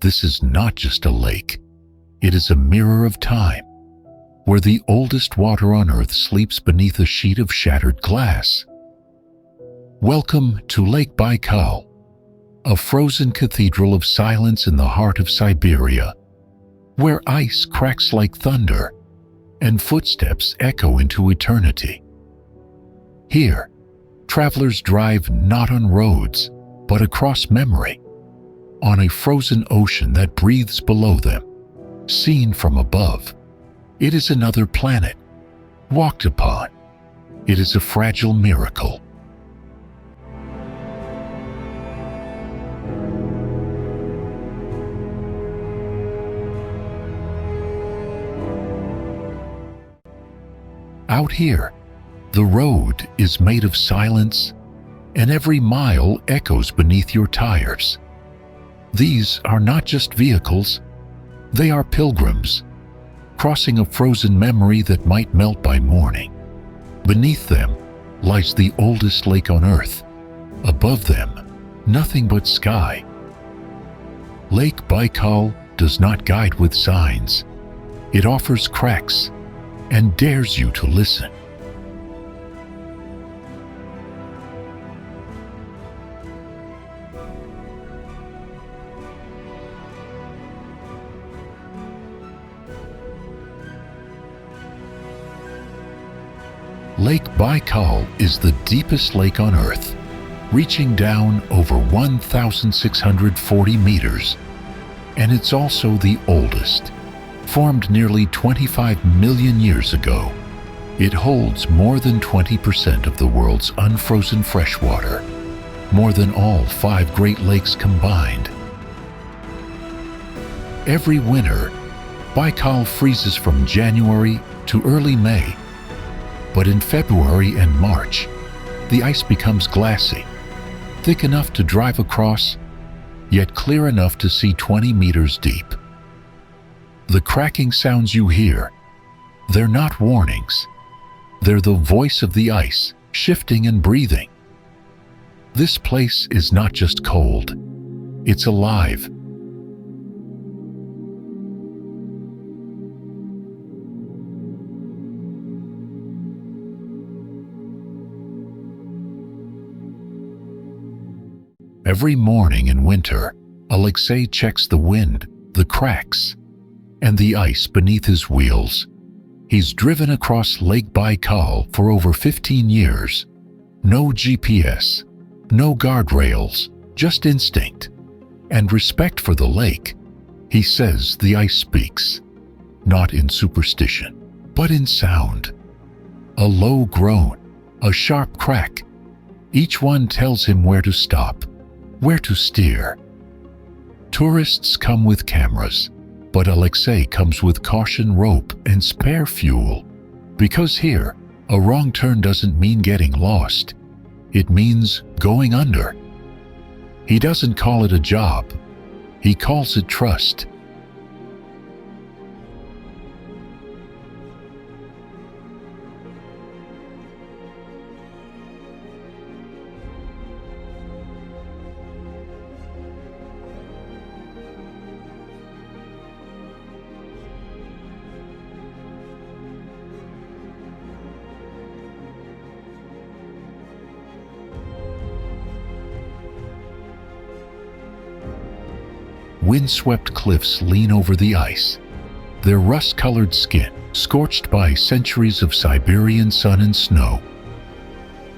this is not just a lake. It is a mirror of time, where the oldest water on Earth sleeps beneath a sheet of shattered glass. Welcome to Lake Baikal, a frozen cathedral of silence in the heart of Siberia, where ice cracks like thunder and footsteps echo into eternity. Here, travelers drive not on roads, but across memory, on a frozen ocean that breathes below them. Seen from above, it is another planet. Walked upon, it is a fragile miracle. Out here, the road is made of silence, and every mile echoes beneath your tires. These are not just vehicles, they are pilgrims, crossing a frozen memory that might melt by morning. Beneath them lies the oldest lake on Earth. Above them, nothing but sky. Lake Baikal does not guide with signs. It offers cracks and dares you to listen. Lake Baikal is the deepest lake on Earth, reaching down over 1,640 meters, and it's also the oldest. Formed nearly 25 million years ago, it holds more than 20% of the world's unfrozen freshwater, more than all 5 Great Lakes combined. Every winter, Baikal freezes from January to early May, but in February and March, the ice becomes glassy, thick enough to drive across, yet clear enough to see 20 meters deep. The cracking sounds you hear, they're not warnings. They're the voice of the ice, shifting and breathing. This place is not just cold, it's alive. Every morning in winter, Alexei checks the wind, the cracks, and the ice beneath his wheels. He's driven across Lake Baikal for over 15 years. No GPS, no guardrails, just instinct and respect for the lake. He says the ice speaks, not in superstition, but in sound. A low groan, a sharp crack. Each one tells him where to stop, where to steer. Tourists come with cameras, but Alexei comes with caution rope and spare fuel. Because here, a wrong turn doesn't mean getting lost. It means going under. He doesn't call it a job. He calls it trust. Windswept cliffs lean over the ice, their rust-colored skin scorched by centuries of Siberian sun and snow.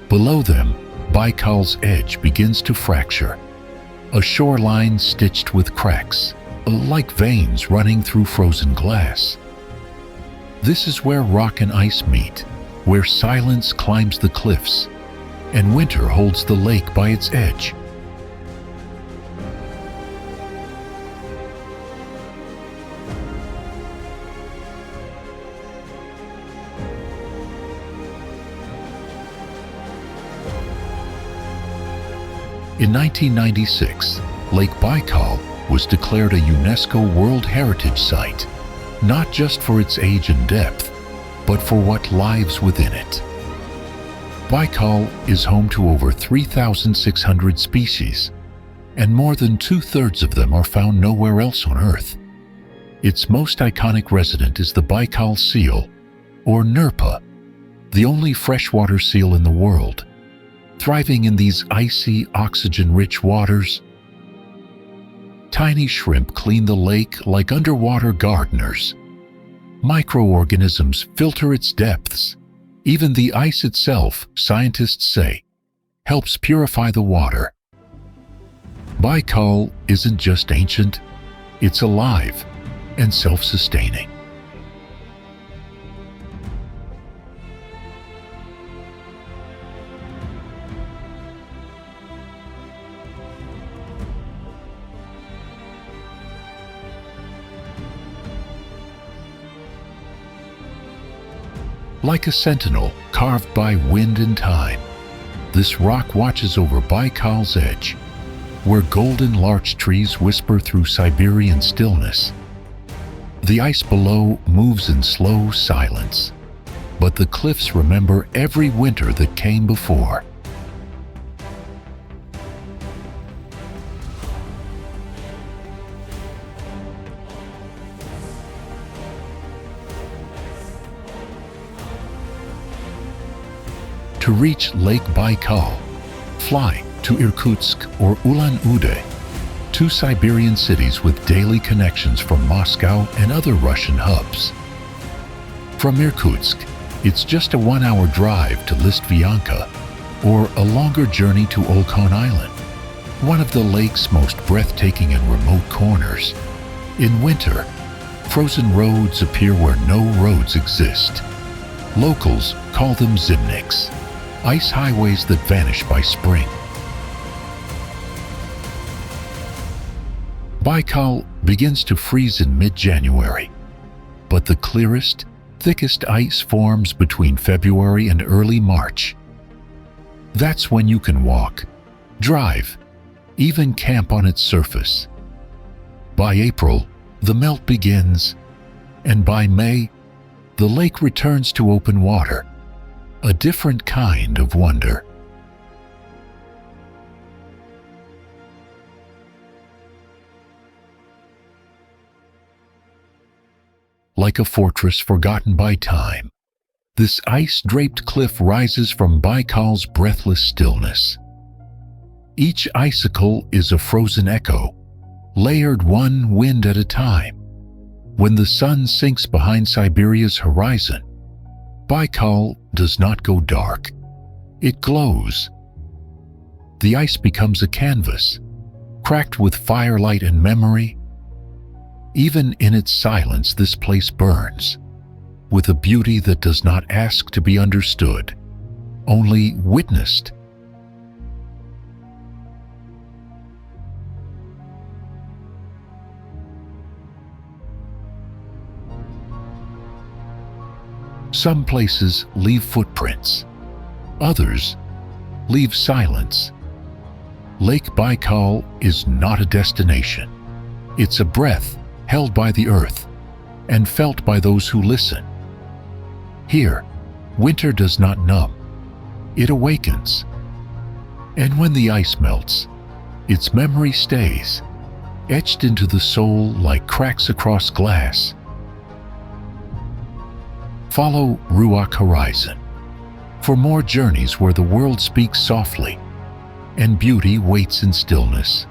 Below them, Baikal's edge begins to fracture, a shoreline stitched with cracks, like veins running through frozen glass. This is where rock and ice meet, where silence climbs the cliffs, and winter holds the lake by its edge. In 1996, Lake Baikal was declared a UNESCO World Heritage Site, not just for its age and depth, but for what lives within it. Baikal is home to over 3,600 species, and more than 2/3 of them are found nowhere else on Earth. Its most iconic resident is the Baikal seal, or Nerpa, the only freshwater seal in the world, thriving in these icy, oxygen-rich waters. Tiny shrimp clean the lake like underwater gardeners. Microorganisms filter its depths. Even the ice itself, scientists say, helps purify the water. Baikal isn't just ancient, it's alive and self-sustaining. Like a sentinel carved by wind and time, this rock watches over Baikal's edge, where golden larch trees whisper through Siberian stillness. The ice below moves in slow silence, but the cliffs remember every winter that came before. To reach Lake Baikal, fly to Irkutsk or Ulan-Ude, two Siberian cities with daily connections from Moscow and other Russian hubs. From Irkutsk, it's just a 1-hour drive to Listvianka, or a longer journey to Olkhon Island, one of the lake's most breathtaking and remote corners. In winter, frozen roads appear where no roads exist. Locals call them zimniks, ice highways that vanish by spring. Baikal begins to freeze in mid-January, but the clearest, thickest ice forms between February and early March. That's when you can walk, drive, even camp on its surface. By April, the melt begins, and by May, the lake returns to open water, a different kind of wonder. Like a fortress forgotten by time, this ice-draped cliff rises from Baikal's breathless stillness. Each icicle is a frozen echo, layered one wind at a time. When the sun sinks behind Siberia's horizon, Baikal does not go dark. It glows. The ice becomes a canvas, cracked with firelight and memory. Even in its silence, this place burns, with a beauty that does not ask to be understood, only witnessed. Some places leave footprints, others leave silence. Lake Baikal is not a destination. It's a breath held by the earth and felt by those who listen. Here, winter does not numb, it awakens. And when the ice melts, its memory stays, etched into the soul like cracks across glass. Follow Ruach Horizon for more journeys where the world speaks softly and beauty waits in stillness.